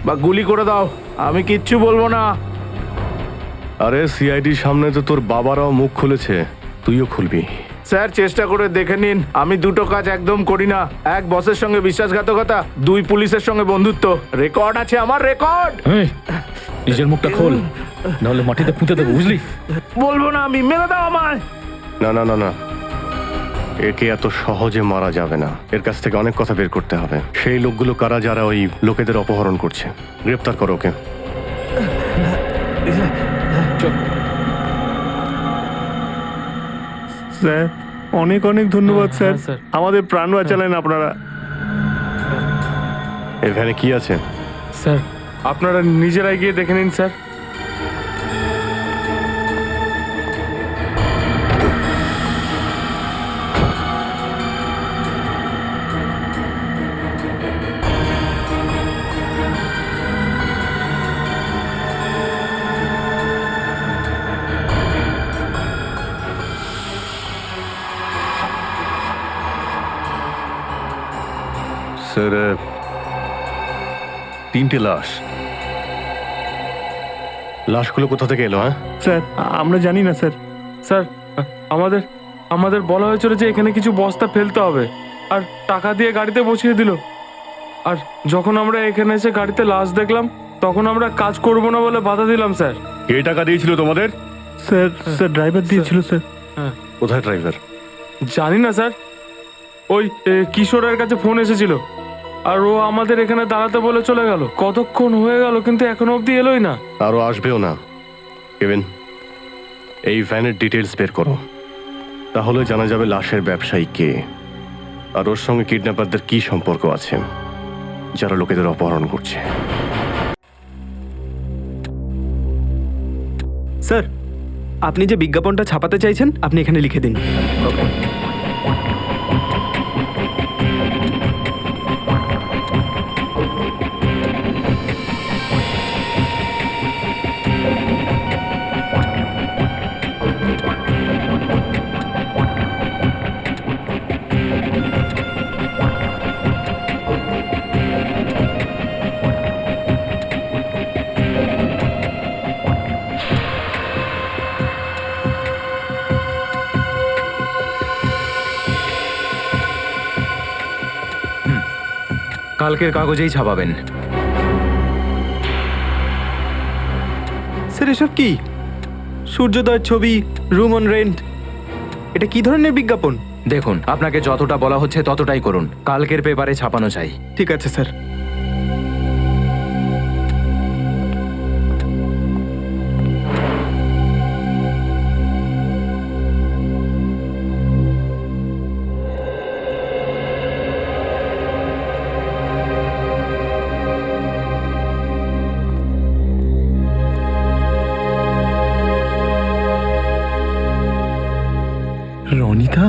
S8: বা গুলি করে দাও, আমি কিচ্ছু বলবো না।
S7: আরে সিআইডির সামনে তো তোর বাবারাও মুখ খুলেছে, তুইও খুলবি।
S8: স্যার, চেষ্টা করে দেখে নিন, আমি দুটো কাজ একদম করি না। এক, বসের সঙ্গে বিশ্বাসঘাতকতা, দুই, পুলিশের সঙ্গে বন্ধুত্ব। রেকর্ড আছে আমার, রেকর্ড।
S6: নিজের মুখটা খোল, নাহলে মাটিতে পুঁতে দেবো, বুঝলি?
S8: বলবো না আমি, মেরে দাও আমায়।
S7: না না না না, একে এত সহজে মারা যাবে না। এর কাছ থেকে অনেক কথা বের করতে হবে। সেই লোকগুলো কারা যারা ওই লোকেদের অপহরণ করছে? গ্রেপ্তার করো ওকে।
S9: স্যার অনেক অনেক ধন্যবাদ স্যার,
S11: হ্যাঁ, স্যার।
S9: আমাদের প্রাণ বাঁচালেন আপনারা।
S7: এখানে কি আছে?
S11: স্যার, আপনারা নিজেরাই গিয়ে দেখে নিন স্যার।
S7: স্যার, 3টে লাশ। লাশগুলো কোথা থেকে এলো? হ্যাঁ
S9: স্যার আমরা জানি না স্যার।
S11: স্যার, আমাদের বলা হয়েছিল যে এখানে কিছু বস্তা ফেলতে হবে, আর টাকা দিয়ে গাড়িতে বসিয়ে দিল। আর যখন আমরা এখানে এসে গাড়িতে লাশ দেখলাম, তখন আমরা কাজ করব না বলে বাধা দিলাম স্যার।
S7: কে টাকা দিয়েছিল তোমাদের?
S9: স্যার স্যার ড্রাইভার দিয়েছিল স্যার।
S7: কোথায় ড্রাইভার?
S11: জানি না স্যার, ওই কিশোরের কাছে ফোন এসেছিল, আর ও আমাদের এখানে দাঁড়াতে বলে চলে গেল। কতক্ষণ হয়ে গেল কিন্তু এখনো অবধি এলোই না।
S7: আরো আসবেও না। কেভিন, এই ভ্যানের ডিটেলস বের করো, তাহলে জানা যাবে লাশের ব্যবসায়ী কে, আর ওর সঙ্গে কিডন্যাপারদের কি সম্পর্ক আছে যারা লোকেদের অপহরণ করছে।
S9: স্যার, আপনি যে বিজ্ঞাপনটা ছাপাতে চাইছেন আপনি এখানে লিখে দিন।
S1: কালকের কাগজেই ছাপাবেন।
S9: স্যার এসব কি? সূর্যোদয়ের ছবি, রুম অন রেন্ট, এটা কি ধরনের বিজ্ঞাপন?
S1: দেখুন, আপনাকে যতটা বলা হচ্ছে ততটাই করুন। কালকের পেপারে ছাপানো চাই।
S9: ঠিক আছে স্যার।
S6: রনিতা,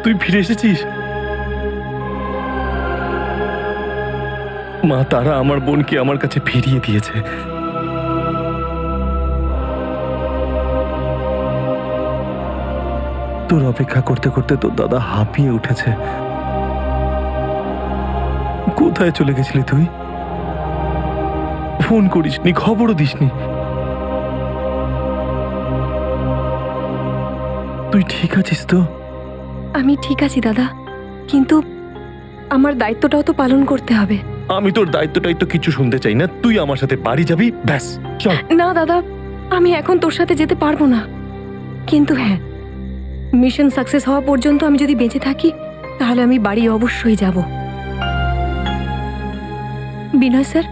S6: তুই ফিরে এসেছিস? মা তারা আমার বোনকে আমার কাছে ফিরিয়ে দিয়েছে। তোর অপেক্ষা করতে করতে তোর দাদা হাঁপিয়ে উঠেছে। কোথায় চলে গেছিলি তুই? ফোন করিসনি, খবরও দিসনি। তুই ঠিক আছিস তো?
S3: আমি ঠিক আছি দাদা, কিন্তু আমার দায়িত্বটাও তো পালন করতে হবে।
S6: আমি তোর দায়িত্বটাই তো কিছু শুনতে চাই না। তুই আমার সাথে বাড়ি যাবি, ব্যাস চল।
S3: না দাদা, আমি এখন তোর সাথে যেতে পারবো না, কিন্তু হ্যাঁ, মিশন সাকসেস হওয়া পর্যন্ত আমি যদি বেঁচে থাকি তাহলে আমি বাড়ি অবশ্যই যাব। বিনয় স্যার,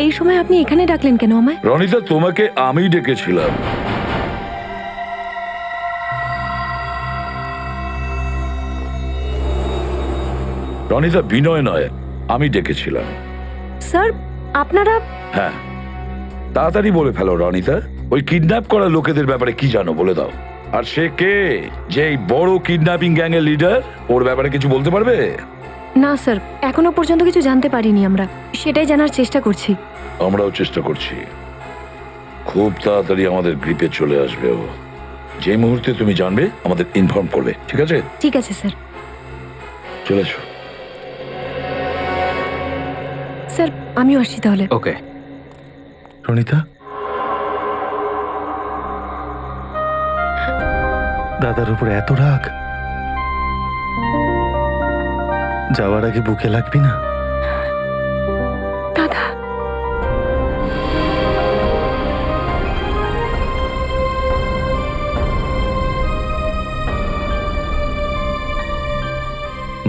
S3: এই সময় আপনি এখানে ডাকলেন কেন আমায়?
S5: রনিতা, তোমাকে আমি ডেকেছিলাম। রনিতা, বিনয় নয়, আমি ডেকেছিলাম।
S3: স্যার, আপনারা
S5: হ্যাঁ, তাড়াতাড়ি বলে ফেলো রনিতা, ওই কিডন্যাপ করা লোকেদের ব্যাপারে কি জানো বলে দাও। আর সে কে, যে এই বড় কিডন্যাপিং গ্যাং এর লিডার, ওর ব্যাপারে কিছু বলতে পারবে?
S3: না স্যার, এখনো পর্যন্ত কিছু জানতে পারিনি, আমরা সেটাই জানার চেষ্টা করছি।
S5: আমরাও চেষ্টা করছি। খুব তাড়াতাড়ি আমাদের গ্রিপে চলে আসবে ও। যে মুহূর্তে তুমি জানবে আমাদের ইনফর্ম করবে, ঠিক আছে?
S3: ঠিক আছে স্যার।
S5: চলে এসো।
S3: স্যার, আমিও আসছি তাহলে।
S6: ওকে। রনিতা, দাদার উপর এত রাগ, যাওয়ার আগে বুকে লাগবি না?
S3: দাদা,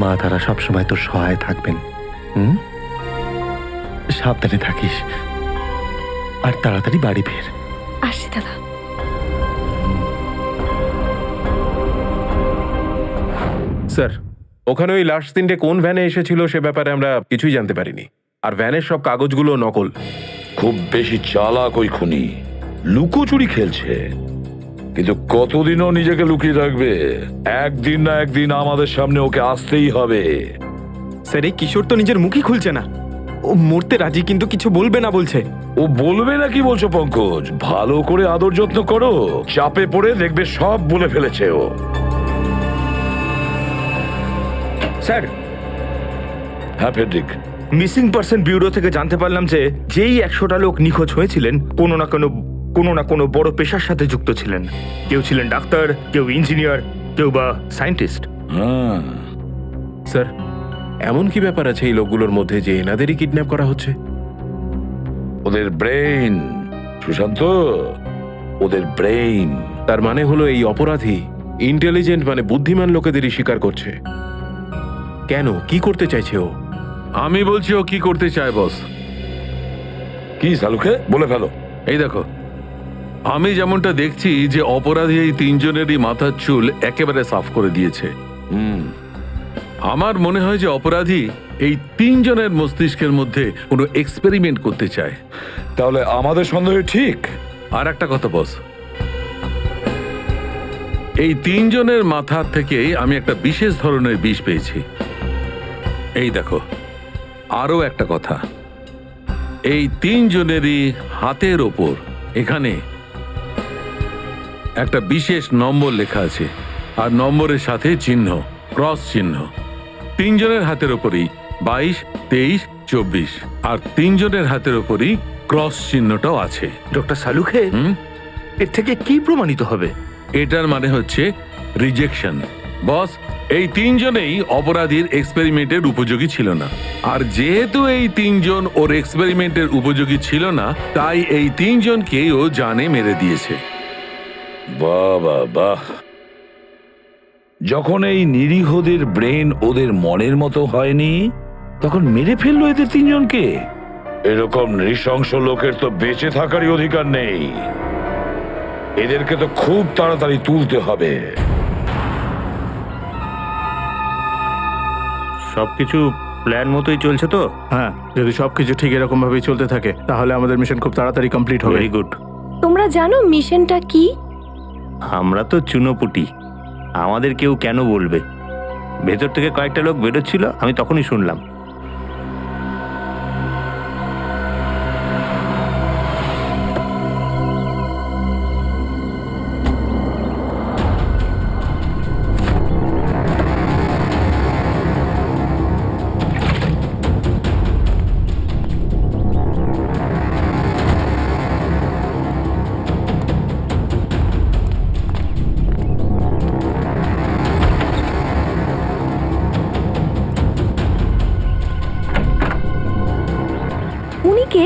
S6: মা তারা সবসময় তোর সহায় থাকবেন। সাবধানে থাকিস, আর তাড়াতাড়ি বাড়ি ফের।
S3: আসছি দাদা।
S4: স্যার, ওখানে ওই লাস্ট তিনটে কোন ভ্যানে এসেছিল সে ব্যাপারে আমরা কিছুই জানতে পারিনি। আর ভ্যানের সব কাগজগুলো নকল।
S5: খুব বেশি চালাক ওই খুনি, লুকোচুরি খেলছে। কিন্তু কতদিনও নিজেকে লুকিয়ে রাখবে? একদিন না একদিন আমাদের সামনে ওকে আসতেই হবে।
S9: স্যার, এই কিশোর তো নিজের মুখই খুলছে না। ও মরতে রাজি, কিন্তু কিছু বলবে না বলছে।
S5: ও বলবে না কি বলছো পঙ্কজ? ভালো করে আদর যত্ন করো, চাপে পড়ে দেখবে সব বলে ফেলেছে ও।
S13: স্যার,
S5: হ্যাঁ ফেডরিক,
S13: মিসিং পার্সন ব্যুরো থেকে জানতে পারলাম যে যেই 100টা লোক নিখোঁজ হয়েছিলেন কোনো না কোনো বড় পেশার সাথে যুক্ত ছিলেন। কেউ ছিলেন ডাক্তার, কেউ ইঞ্জিনিয়ার, কেউ বা সায়েন্টিস্ট।
S5: হ্যাঁ
S4: স্যার, এমন কি ব্যাপার আছে এই লোকগুলোর মধ্যে যে এনাদেরই কিডন্যাপ করা হচ্ছে?
S5: ওদের ব্রেইন, সুশান্ত, ওদের ব্রেইন।
S4: তার মানে হলো এই অপরাধী ইন্টেলিজেন্ট, মানে বুদ্ধিমান লোকেদেরই স্বীকার করছে। কেন, কি করতে চাইছে ও?
S14: আমি বলছি ও কি করতে চায় বস।
S5: কি সালুকে বলে ফেলো।
S14: এই দেখো, আমি যেমনটা দেখছি যে অপরাধী এই তিনজনেরই মাথার চুল একেবারে সাফ করে দিয়েছে। আমার মনে হয় যে অপরাধী এই তিনজনের মস্তিষ্কের মধ্যে কোনো এক্সপেরিমেন্ট করতে চায়।
S5: তাহলে আমাদের সন্দেহ ঠিক।
S14: আর একটা কথা বস, এই তিনজনের মাথার থেকে আমি একটা বিশেষ ধরনের বিষ পেয়েছি। এই দেখো, আরো একটা কথা, এই তিনজনেরই হাতের ওপর এখানে একটা বিশেষ নম্বর লেখা আছে, আর নম্বরের সাথে চিহ্ন, ক্রস চিহ্ন। তিনজনের হাতের ওপরই 22, 23, 24, আর তিনজনের হাতের ওপরই ক্রস চিহ্নটাও আছে।
S13: ডক্টর সালুখে, এর থেকে কি প্রমাণিত হবে?
S14: এটার মানে হচ্ছে রিজেকশন। বস, এই তিনজনেই অপরাধীর এক্সপেরিমেন্টের উপযোগী ছিল না, আর যেহেতু এই তিনজন ওর এক্সপেরিমেন্টের উপযোগী ছিল না, তাই এই তিনজনকেই ও জানে মেরে দিয়েছে।
S5: বাহ বাহ বাহ। যখন এই নিরীহদের ব্রেন ওদের মনের মতো হয়নি, তখন মেরে ফেললো এদের তিনজনকে। এরকম নৃশংস লোকের তো বেঁচে থাকারই অধিকার নেই। এদেরকে তো খুব তাড়াতাড়ি তুলতে হবে।
S13: সবকিছু প্ল্যান মতোই চলছে তো?
S8: হ্যাঁ, যদি সবকিছু ঠিক এরকম ভাবেই চলতে থাকে তাহলে আমাদের মিশন খুব তাড়াতাড়ি কমপ্লিট হবে।
S13: Very good.
S3: তোমরা জানো মিশনটা কি?
S13: আমরা তো চুনোপুটি, আমাদের কেউ কেন বলবে? ভেতর থেকে কয়েকটা লোক বেরোচ্ছিল, আমি তখনই শুনলাম।
S3: উনি কে?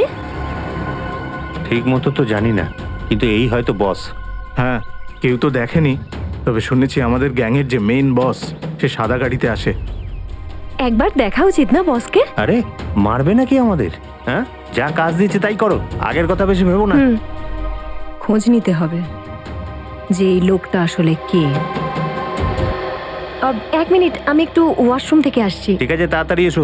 S13: ঠিক মতো তো জানি না,
S9: কিন্তু এই হয়তো বস। হ্যাঁ, কেউ তো দেখেনি, তবে শুনেছি আমাদের গ্যাংয়ের যে মেইন বস সে সাদা গাড়িতে আসে।
S3: একবার দেখা উচিত না বসকে?
S9: আরে মারবে নাকি আমাদের? হ্যাঁ, যা কাজ দিচ্ছে তাই করো, আগের কথা বেশি ভেবো না।
S3: খোঁজ নিতে হবে যে এই লোকটা আসলে কে। 1 মিনিট, আমি একটু ওয়াশরুম থেকে আসছি।
S9: ঠিক আছে, তাড়াতাড়ি এসো।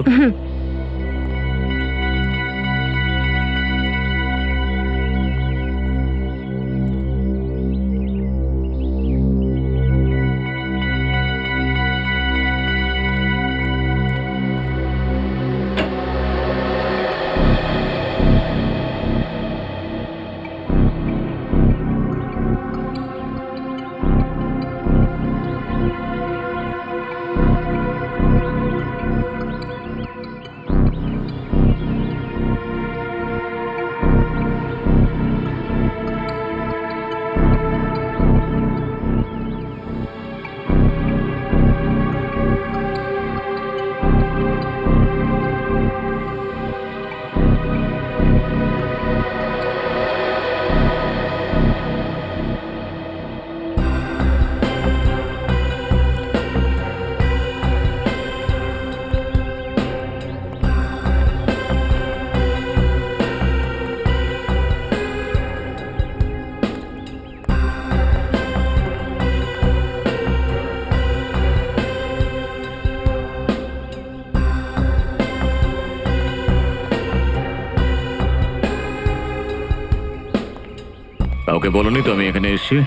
S10: কাউকে বলনি তো আমি এখানে এসেছি?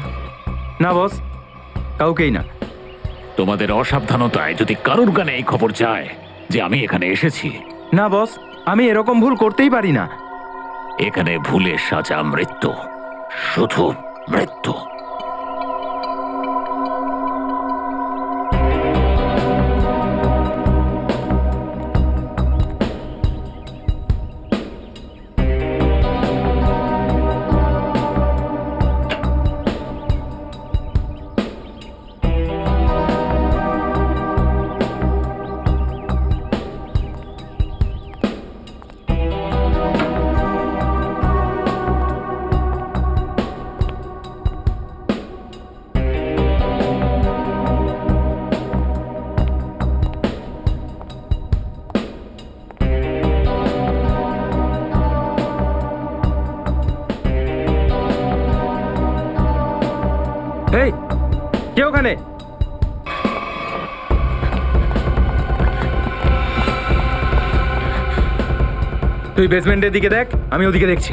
S13: না বস, কাউকেই না।
S10: তোমাদের অসাবধানতায় যদি কারুর কানে এই খবর যায় যে আমি এখানে এসেছি।
S13: না বস, আমি এরকম ভুল করতেই পারি না।
S10: এখানে ভুলের সাজা মৃত্যু, শুধু মৃত্যু।
S13: এই, কে ওখানে? তুই বেসমেন্টের দিকে দেখ, আমি ওদিকে দেখছি।